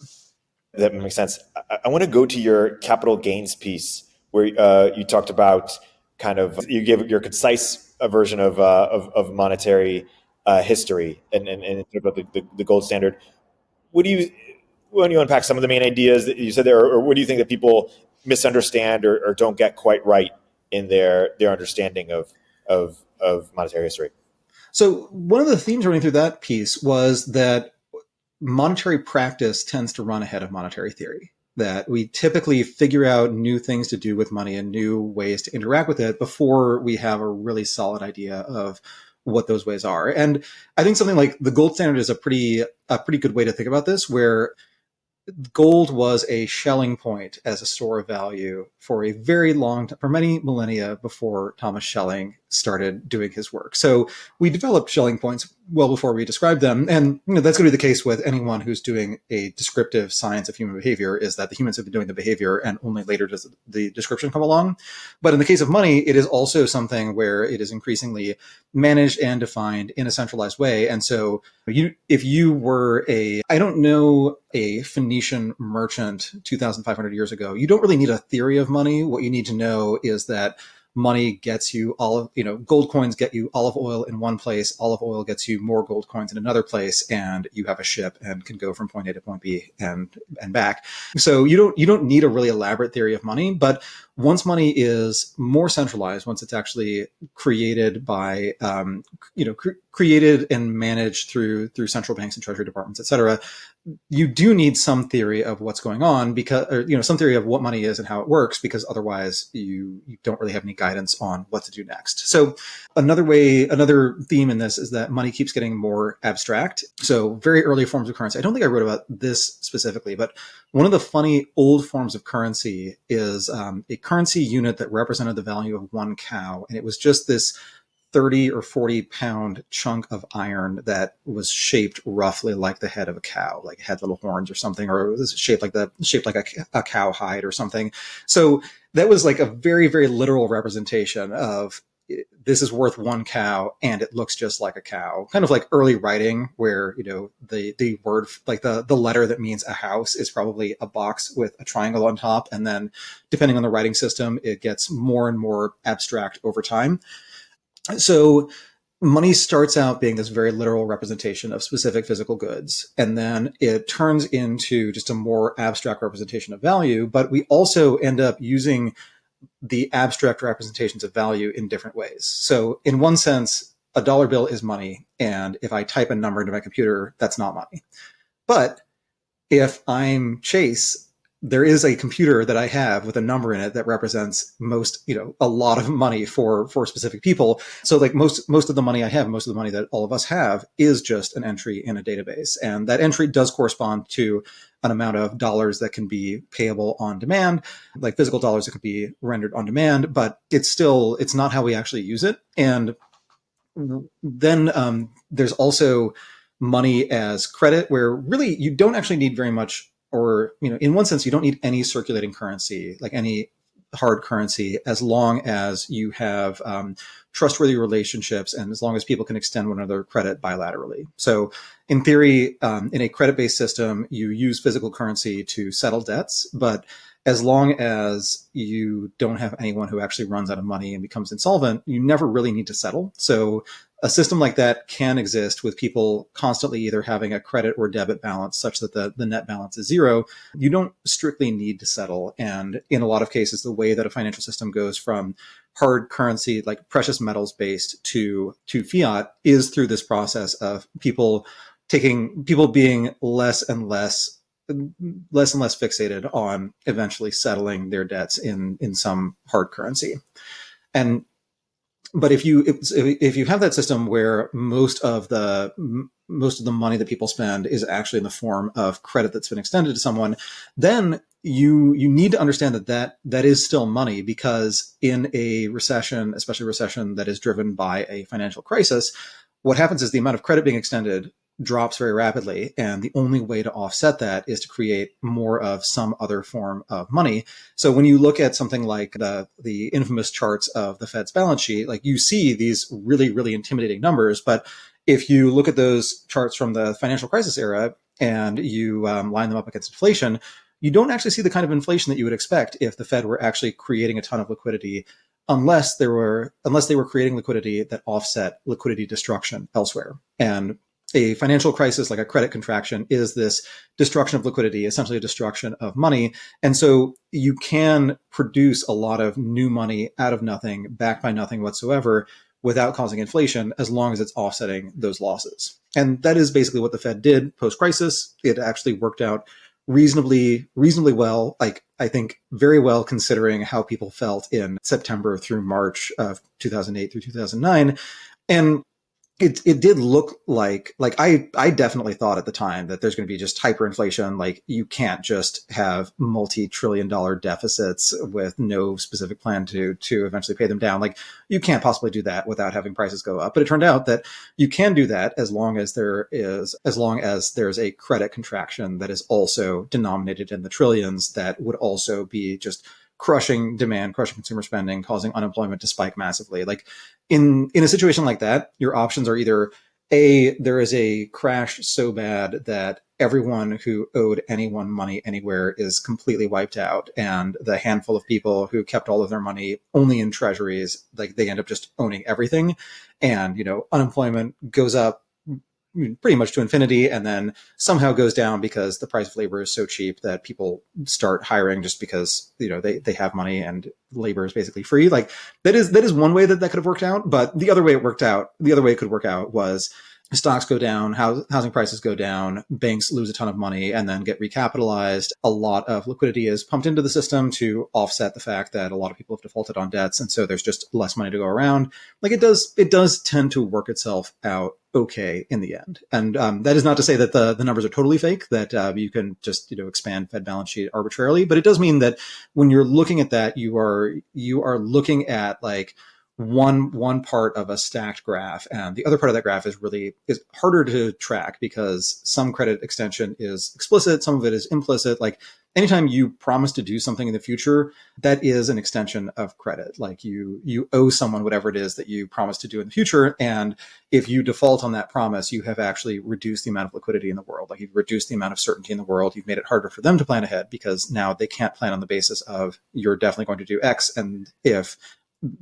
That makes sense. I want to go to your capital gains piece, where you talked about you gave your concise version of monetary history and about the gold standard. When you unpack some of the main ideas that you said there, or what do you think that people misunderstand or don't get quite right in their understanding of monetary history? So one of the themes running through that piece was that monetary practice tends to run ahead of monetary theory, that we typically figure out new things to do with money and new ways to interact with it before we have a really solid idea of what those ways are. And I think something like the gold standard is a pretty good way to think about this, where gold was a Schelling point as a store of value for a very long time, for many millennia before Thomas Schelling started doing his work. So we developed Schelling points well before we described them. And that's going to be the case with anyone who's doing a descriptive science of human behavior, is that the humans have been doing the behavior and only later does the description come along. But in the case of money, it is also something where it is increasingly managed and defined in a centralized way. And so if you were a Phoenician merchant 2,500 years ago, you don't really need a theory of money. What you need to know is that money gets you gold coins get you olive oil in one place, olive oil gets you more gold coins in another place, and you have a ship and can go from point A to point B and back. So you don't need a really elaborate theory of money, but once money is more centralized, once it's actually created by created and managed through central banks and treasury departments, et cetera, you do need some theory of what's going on, some theory of what money is and how it works, because otherwise you don't really have any guidance on what to do next. So another theme in this is that money keeps getting more abstract. So very early forms of currency. I don't think I wrote about this specifically, but one of the funny old forms of currency is a currency unit that represented the value of one cow. And it was just this 30 or 40 pound chunk of iron that was shaped roughly like the head of a cow, like it had little horns or something, or it was shaped like a cow hide or something. So that was like a very, very literal representation of this is worth one cow and it looks just like a cow, kind of like early writing where, the word, like the letter that means a house is probably a box with a triangle on top. And then depending on the writing system, it gets more and more abstract over time. So money starts out being this very literal representation of specific physical goods, and then it turns into just a more abstract representation of value. But we also end up using the abstract representations of value in different ways. So in one sense, a dollar bill is money, and if I type a number into my computer, that's not money. But if I'm Chase there is a computer that I have with a number in it that represents a lot of money for specific people. So like most of the money I have, most of the money that all of us have is just an entry in a database. And that entry does correspond to an amount of dollars that can be payable on demand, like physical dollars that could be rendered on demand, but it's not how we actually use it. And then there's also money as credit, where really you don't actually need very much, or in one sense, you don't need any circulating currency, like any hard currency, as long as you have trustworthy relationships and as long as people can extend one another credit bilaterally. So in theory, in a credit-based system, you use physical currency to settle debts, but as long as you don't have anyone who actually runs out of money and becomes insolvent, you never really need to settle. So a system like that can exist with people constantly either having a credit or debit balance such that the net balance is zero. You don't strictly need to settle. And in a lot of cases, the way that a financial system goes from hard currency, like precious metals based, to fiat is through this process of people being less and less fixated on eventually settling their debts in some hard currency. But if you have that system where most of the money that people spend is actually in the form of credit that's been extended to someone, then you need to understand that is still money, because in a recession, especially a recession that is driven by a financial crisis, what happens is the amount of credit being extended drops very rapidly. And the only way to offset that is to create more of some other form of money. So when you look at something like the infamous charts of the Fed's balance sheet, like you see these really, really intimidating numbers. But if you look at those charts from the financial crisis era and you line them up against inflation, you don't actually see the kind of inflation that you would expect if the Fed were actually creating a ton of liquidity, unless they were creating liquidity that offset liquidity destruction elsewhere. And a financial crisis, like a credit contraction, is this destruction of liquidity, essentially a destruction of money. And so you can produce a lot of new money out of nothing, backed by nothing whatsoever, without causing inflation, as long as it's offsetting those losses. And that is basically what the Fed did post-crisis. It actually worked out reasonably well, like I think very well, considering how people felt in September through March of 2008 through 2009. And it did look like I definitely thought at the time that there's going to be just hyperinflation. Like you can't just have multi-trillion-dollar deficits with no specific plan to eventually pay them down. Like you can't possibly do that without having prices go up. But it turned out that you can do that as long as there's a credit contraction that is also denominated in the trillions, that would also be just crushing demand, crushing consumer spending, causing unemployment to spike massively. Like in a situation like that, your options are either there is a crash so bad that everyone who owed anyone money anywhere is completely wiped out, and the handful of people who kept all of their money only in treasuries, like they end up just owning everything, and unemployment goes up pretty much to infinity, and then somehow goes down because the price of labor is so cheap that people start hiring just because they have money and labor is basically free. Like that is one way that could have worked out. But the other way it could work out was stocks go down, housing prices go down, banks lose a ton of money and then get recapitalized. A lot of liquidity is pumped into the system to offset the fact that a lot of people have defaulted on debts, and so there's just less money to go around. Like it does tend to work itself out okay in the end. And that is not to say that the numbers are totally fake, that you can just expand Fed balance sheet arbitrarily, but it does mean that when you're looking at that, you are looking at like one part of a stacked graph, and the other part of that graph is harder to track because some credit extension is explicit, some of it is implicit. Like anytime you promise to do something in the future, that is an extension of credit. Like you owe someone whatever it is that you promised to do in the future, and if you default on that promise, you have actually reduced the amount of liquidity in the world. Like you've reduced the amount of certainty in the world. You've made it harder for them to plan ahead because now they can't plan on the basis of you're definitely going to do X, and if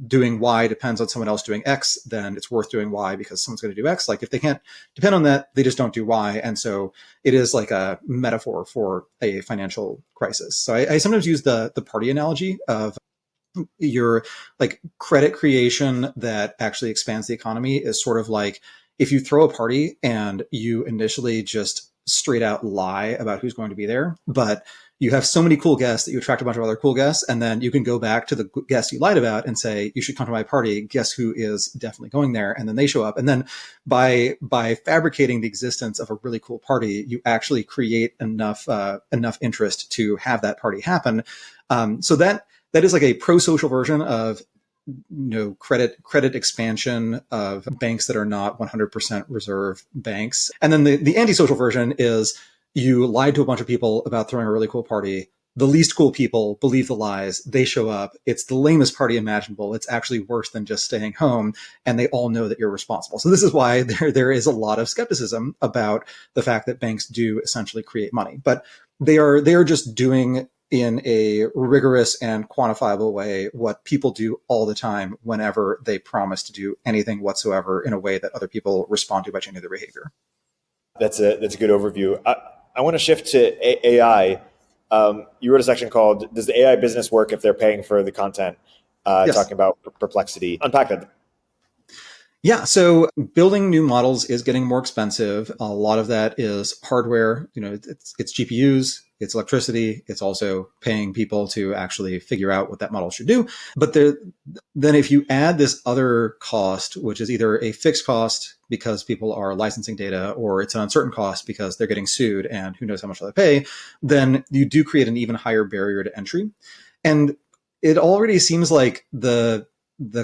doing Y depends on someone else doing X, then it's worth doing Y because someone's going to do X. Like if they can't depend on that, they just don't do Y. And so it is like a metaphor for a financial crisis. So I sometimes use the party analogy of your like credit creation that actually expands the economy is sort of like if you throw a party and you initially just straight out lie about who's going to be there, but you have so many cool guests that you attract a bunch of other cool guests, and then you can go back to the guests you lied about and say, you should come to my party. Guess who is definitely going there? And then they show up. And then by fabricating the existence of a really cool party, you actually create enough interest to have that party happen. So that is like a pro-social version of credit expansion of banks that are not 100% reserve banks. And then the antisocial version is you lied to a bunch of people about throwing a really cool party. The least cool people believe the lies. They show up. It's the lamest party imaginable. It's actually worse than just staying home. And they all know that you're responsible. So this is why there is a lot of skepticism about the fact that banks do essentially create money. But they are just doing in a rigorous and quantifiable way what people do all the time whenever they promise to do anything whatsoever in a way that other people respond to by changing their behavior. That's a good overview. I want to shift to AI. You wrote a section called "Does the AI business work if they're paying for the content?" Yes. Talking about perplexity. Unpack that. Yeah, so building new models is getting more expensive. A lot of that is hardware. It's GPUs, it's electricity. It's also paying people to actually figure out what that model should do. But then if you add this other cost, which is either a fixed cost because people are licensing data, or it's an uncertain cost because they're getting sued and who knows how much they'll pay, then you do create an even higher barrier to entry. And it already seems like the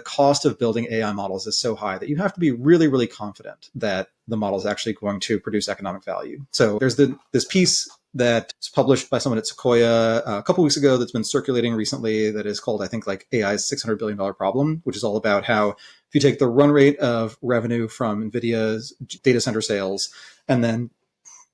cost of building AI models is so high that you have to be really, really confident that the model is actually going to produce economic value. So there's this piece that's published by someone at Sequoia a couple weeks ago that's been circulating recently that is called, I think, like AI's $600 billion problem, which is all about how if you take the run rate of revenue from NVIDIA's data center sales and then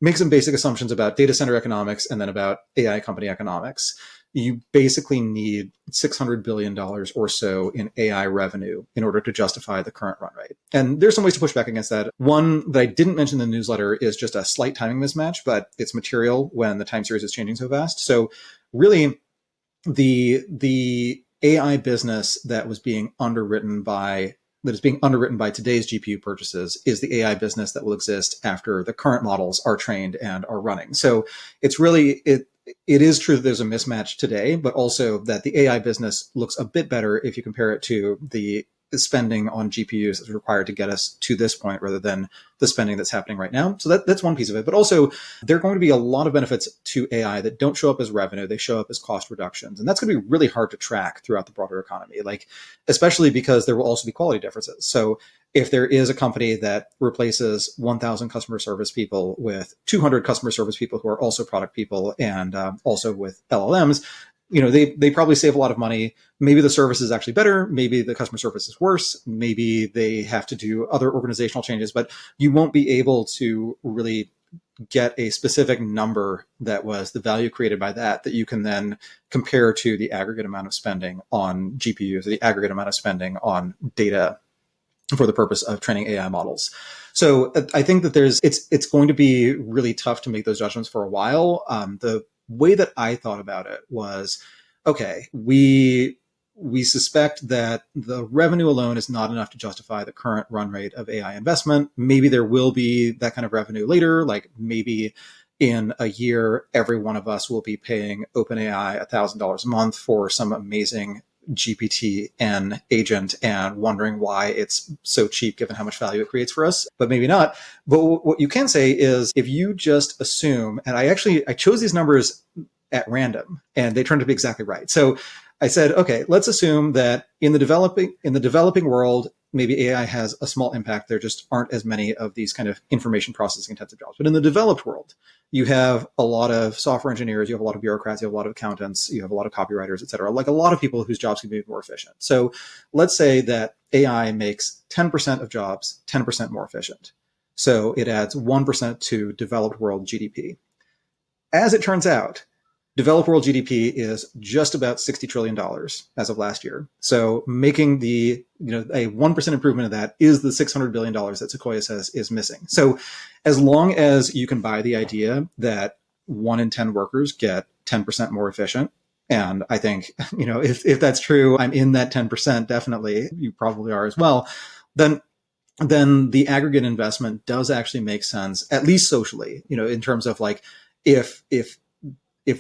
make some basic assumptions about data center economics and then about AI company economics, you basically need $600 billion or so in AI revenue in order to justify the current run rate. And there's some ways to push back against that. One that I didn't mention in the newsletter is just a slight timing mismatch, but it's material when the time series is changing so fast. So really, the AI business that is being underwritten by today's GPU purchases is the AI business that will exist after the current models are trained and are running. So it's really, it is true that there's a mismatch today, but also that the AI business looks a bit better if you compare it to the spending on GPUs that's required to get us to this point rather than the spending that's happening right now. So that's one piece of it. But also, there are going to be a lot of benefits to AI that don't show up as revenue. They show up as cost reductions. And that's going to be really hard to track throughout the broader economy, especially because there will also be quality differences. So if there is a company that replaces 1,000 customer service people with 200 customer service people who are also product people and also with LLMs, they probably save a lot of money. Maybe the service is actually better. Maybe the customer service is worse. Maybe they have to do other organizational changes, but you won't be able to really get a specific number that was the value created by that you can then compare to the aggregate amount of spending on GPUs, or the aggregate amount of spending on data for the purpose of training AI models. So I think that it's going to be really tough to make those judgments for a while. The way that I thought about it was, okay, we suspect that the revenue alone is not enough to justify the current run rate of AI investment. Maybe there will be that kind of revenue later, like maybe in a year, every one of us will be paying OpenAI $1,000 a month for some amazing GPT-N agent and wondering why it's so cheap given how much value it creates for us, but maybe not. But what you can say is if you just assume, and I chose these numbers at random and they turned to be exactly right. So I said, okay, let's assume that in the developing world, maybe AI has a small impact. There just aren't as many of these kind of information processing intensive jobs. But in the developed world, you have a lot of software engineers, you have a lot of bureaucrats, you have a lot of accountants, you have a lot of copywriters, et cetera, like a lot of people whose jobs can be more efficient. So let's say that AI makes 10% of jobs 10% more efficient. So it adds 1% to developed world GDP. As it turns out, developed world GDP is just about $60 trillion as of last year. So making a 1% improvement of that is the $600 billion that Sequoia says is missing. So as long as you can buy the idea that 1 in 10 workers get 10% more efficient, and I think, if that's true, I'm in that 10%, definitely, you probably are as well, then then the aggregate investment does actually make sense, at least socially, in terms of like, if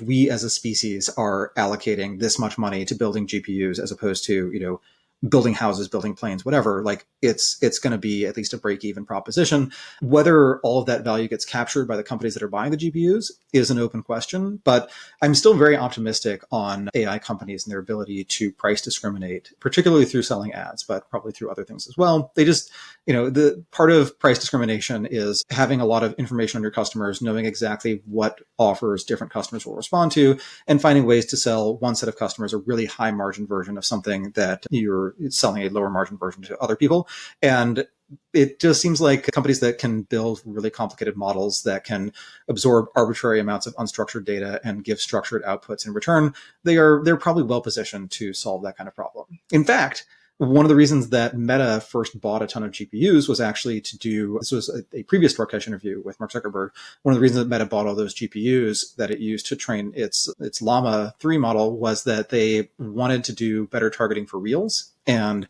we as a species are allocating this much money to building GPUs as opposed to, building houses, building planes, whatever, like it's going to be at least a break even proposition. Whether all of that value gets captured by the companies that are buying the GPUs is an open question, but I'm still very optimistic on AI companies and their ability to price discriminate, particularly through selling ads, but probably through other things as well. They just, the part of price discrimination is having a lot of information on your customers, knowing exactly what offers different customers will respond to, and finding ways to sell one set of customers a really high margin version of something that you're selling a lower margin version to other people. And it just seems like companies that can build really complicated models that can absorb arbitrary amounts of unstructured data and give structured outputs in return, they're probably well positioned to solve that kind of problem. In fact, one of the reasons that Meta first bought a ton of GPUs was actually this was a previous Dorkesh interview with Mark Zuckerberg. One of the reasons that Meta bought all those GPUs that it used to train its Llama 3 model was that they wanted to do better targeting for Reels. And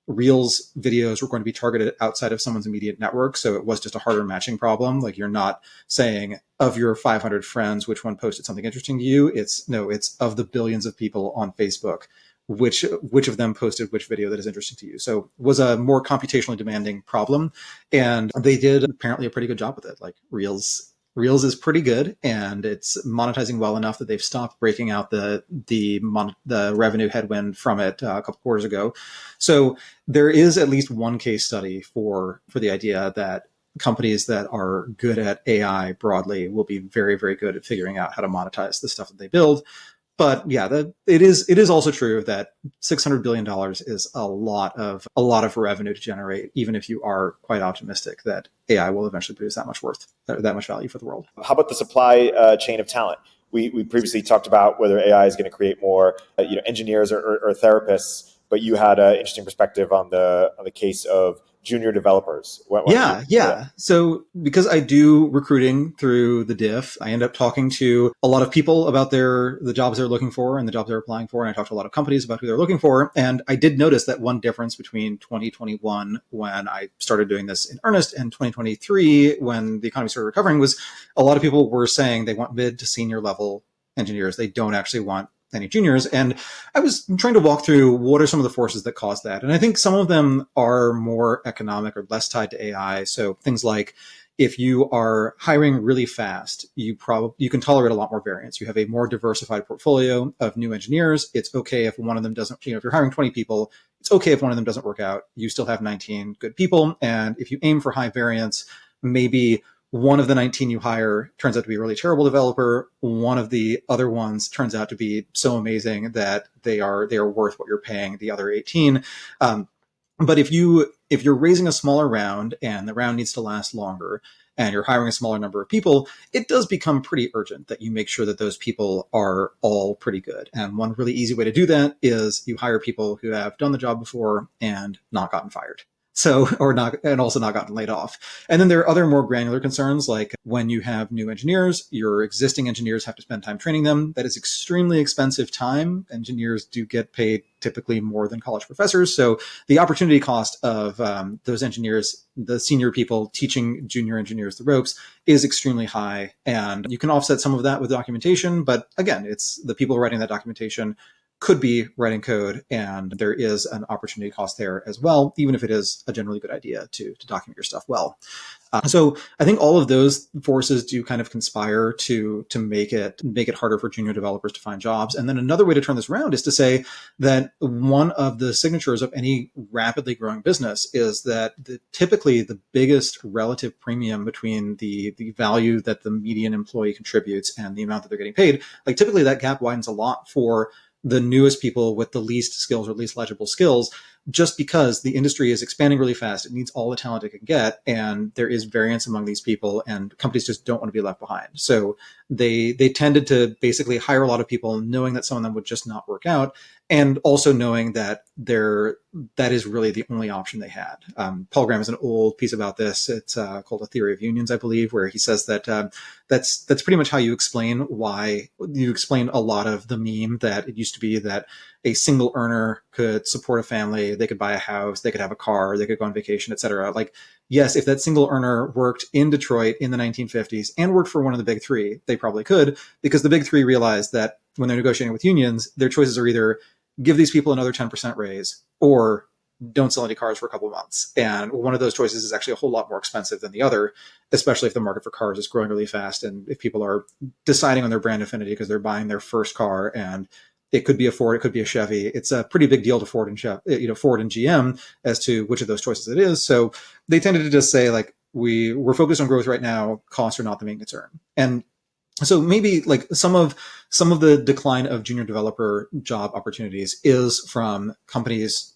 Reels videos were going to be targeted outside of someone's immediate network. So it was just a harder matching problem. Like, you're not saying of your 500 friends, which one posted something interesting to you. It's of the billions of people on Facebook, which of them posted which video that is interesting to you. So it was a more computationally demanding problem. And they did apparently a pretty good job with it. Like, Reels is pretty good, and it's monetizing well enough that they've stopped breaking out the revenue headwind from it a couple quarters ago. So there is at least one case study for the idea that companies that are good at AI broadly will be very, very good at figuring out how to monetize the stuff that they build. But yeah, it is also true that $600 billion is a lot of revenue to generate, even if you are quite optimistic that AI will eventually produce that much value for the world. How about the supply chain of talent? We previously talked about whether AI is going to create more engineers or therapists, but you had an interesting perspective on the case of junior developers. Yeah. So because I do recruiting through the diff, I end up talking to a lot of people about the jobs they're looking for and the jobs they're applying for. And I talk to a lot of companies about who they're looking for. And I did notice that one difference between 2021, when I started doing this in earnest, and 2023, when the economy started recovering, was a lot of people were saying they want mid to senior level engineers. They don't actually want any juniors. And I was trying to walk through what are some of the forces that cause that. And I think some of them are more economic or less tied to AI. So things like, if you are hiring really fast, you can tolerate a lot more variance. You have a more diversified portfolio of new engineers. It's okay if one of them doesn't, if you're hiring 20 people, it's okay if one of them doesn't work out. You still have 19 good people. And if you aim for high variance, maybe one of the 19 you hire turns out to be a really terrible developer. One of the other ones turns out to be so amazing that they are worth what you're paying the other 18. But if you're raising a smaller round and the round needs to last longer, and you're hiring a smaller number of people, it does become pretty urgent that you make sure that those people are all pretty good. And one really easy way to do that is you hire people who have done the job before and not gotten fired. And also not gotten laid off. And then there are other more granular concerns, like when you have new engineers, your existing engineers have to spend time training them. That is extremely expensive time. Engineers do get paid typically more than college professors. So the opportunity cost of those engineers, the senior people teaching junior engineers the ropes, is extremely high. And you can offset some of that with documentation. But again, it's the people writing that documentation could be writing code, and there is an opportunity cost there as well, even if it is a generally good idea to document your stuff well. So I think all of those forces do kind of conspire to make it harder for junior developers to find jobs. And then another way to turn this around is to say that one of the signatures of any rapidly growing business is that typically the biggest relative premium between the value that the median employee contributes and the amount that they're getting paid, like typically that gap widens a lot for the newest people with the least skills or least legible skills, just because the industry is expanding really fast. It needs all the talent it can get. And there is variance among these people, and companies just don't want to be left behind. So they tended to basically hire a lot of people knowing that some of them would just not work out, and also knowing that that is really the only option they had. Paul Graham has an old piece about this. It's called A Theory of Unions, I believe, where he says that that's pretty much how you explain a lot of the meme that it used to be that a single earner could support a family, they could buy a house, they could have a car, they could go on vacation, etc. Like, yes, if that single earner worked in Detroit in the 1950s and worked for one of the big three, they probably could, because the big three realized that when they're negotiating with unions, their choices are either give these people another 10% raise or don't sell any cars for a couple of months. And one of those choices is actually a whole lot more expensive than the other, especially if the market for cars is growing really fast. And if people are deciding on their brand affinity because they're buying their first car, and it could be a Ford, it could be a Chevy. It's a pretty big deal to Ford and GM as to which of those choices it is. So they tended to just say, like, we're focused on growth right now. Costs are not the main concern. And so maybe like some of the decline of junior developer job opportunities is from companies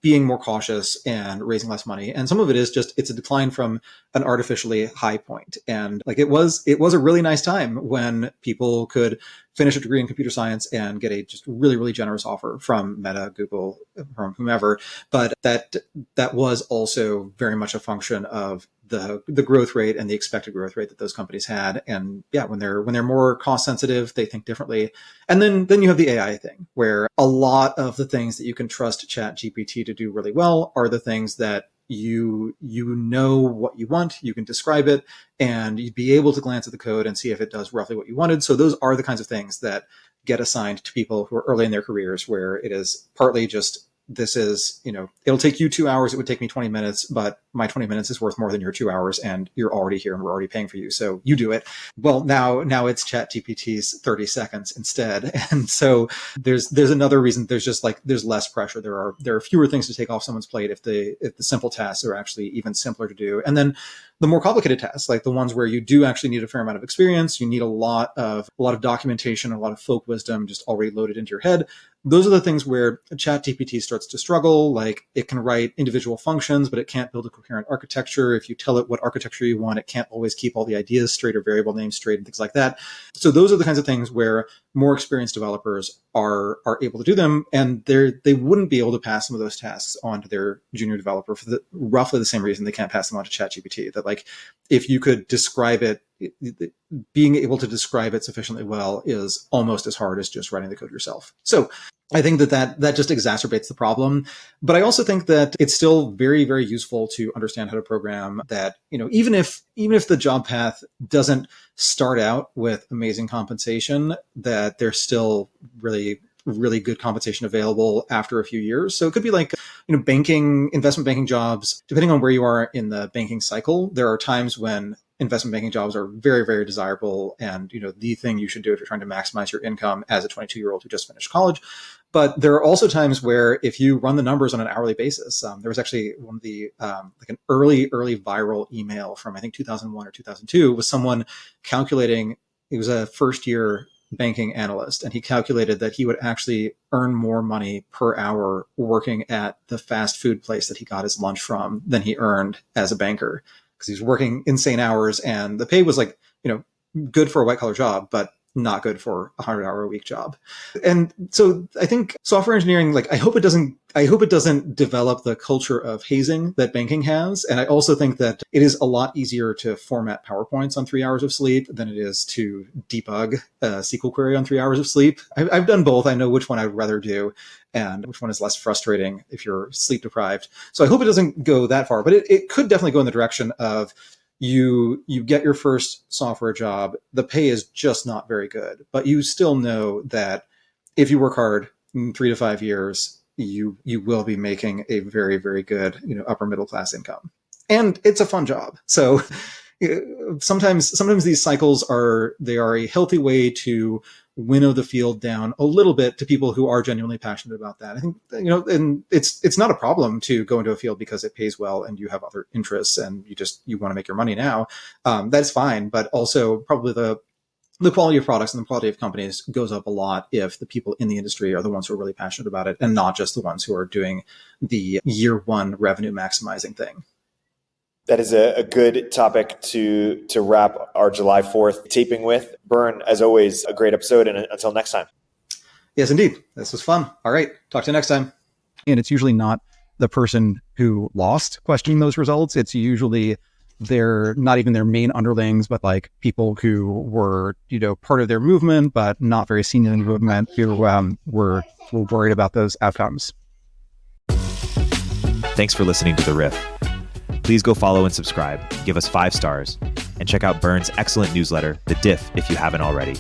being more cautious and raising less money, and some of it is just it's a decline from an artificially high point. And like it was a really nice time when people could finish a degree in computer science and get a just really, really generous offer from Meta, Google, from whomever. But that was also very much a function of the growth rate and the expected growth rate that those companies had. And yeah, when they're more cost sensitive, they think differently. And then you have the AI thing, where a lot of the things that you can trust ChatGPT to do really well are the things that you know what you want, you can describe it, and you'd be able to glance at the code and see if it does roughly what you wanted. So those are the kinds of things that get assigned to people who are early in their careers, where it is partly just, this is, it'll take you 2 hours, it would take me 20 minutes, but my 20 minutes is worth more than your 2 hours, and you're already here and we're already paying for you, so you do it. Well, now it's ChatGPT's 30 seconds instead. And so there's another reason. There's just like, there's less pressure. There are fewer things to take off someone's plate if the simple tasks are actually even simpler to do. And then the more complicated tasks, like the ones where you do actually need a fair amount of experience, you need a lot of documentation, a lot of folk wisdom just already loaded into your head. Those are the things where ChatGPT starts to struggle. Like, it can write individual functions, but it can't build a coherent architecture. If you tell it what architecture you want, it can't always keep all the ideas straight or variable names straight and things like that. So those are the kinds of things where more experienced developers are able to do them, and they wouldn't be able to pass some of those tasks on to their junior developer for roughly the same reason they can't pass them on to ChatGPT. That, like, if you could describe it, being able to describe it sufficiently well is almost as hard as just writing the code yourself. So I think that just exacerbates the problem. But I also think that it's still very, very useful to understand how to program. That, even if the job path doesn't start out with amazing compensation, that there's still really, really good compensation available after a few years. So it could be like, investment banking jobs, depending on where you are in the banking cycle, there are times when investment banking jobs are very, very desirable, and the thing you should do if you're trying to maximize your income as a 22-year-old who just finished college. But there are also times where, if you run the numbers on an hourly basis, there was actually one of the like an early viral email from, I think, 2001 or 2002, was someone calculating. He was a first year banking analyst, and he calculated that he would actually earn more money per hour working at the fast food place that he got his lunch from than he earned as a banker, because he was working insane hours, and the pay was like, good for a white collar job, but not good for a 100-hour-a-week job. And so I think software engineering, like, I hope it doesn't develop the culture of hazing that banking has. And I also think that it is a lot easier to format PowerPoints on 3 hours of sleep than it is to debug a SQL query on 3 hours of sleep. I've done both. I know which one I'd rather do and which one is less frustrating if you're sleep deprived. So I hope it doesn't go that far, but it could definitely go in the direction of, you get your first software job, the pay is just not very good, but you still know that if you work hard in 3 to 5 years, you will be making a very, very good, upper middle class income. And it's a fun job. So sometimes these cycles are a healthy way to winnow the field down a little bit to people who are genuinely passionate about that. I think, and it's not a problem to go into a field because it pays well and you have other interests and you want to make your money now. That's fine. But also probably the quality of products and the quality of companies goes up a lot if the people in the industry are the ones who are really passionate about it, and not just the ones who are doing the year one revenue maximizing thing. That is a good topic to wrap our July 4th taping with. Byrne, as always, a great episode, and until next time. Yes, indeed. This was fun. All right. Talk to you next time. And it's usually not the person who lost questioning those results. It's usually they're not even their main underlings, but like people who were, part of their movement, but not very senior in the movement, who were worried about those outcomes. Thanks for listening to The Riff. Please go follow and subscribe, give us 5 stars, and check out Byrne's excellent newsletter, The Diff, if you haven't already.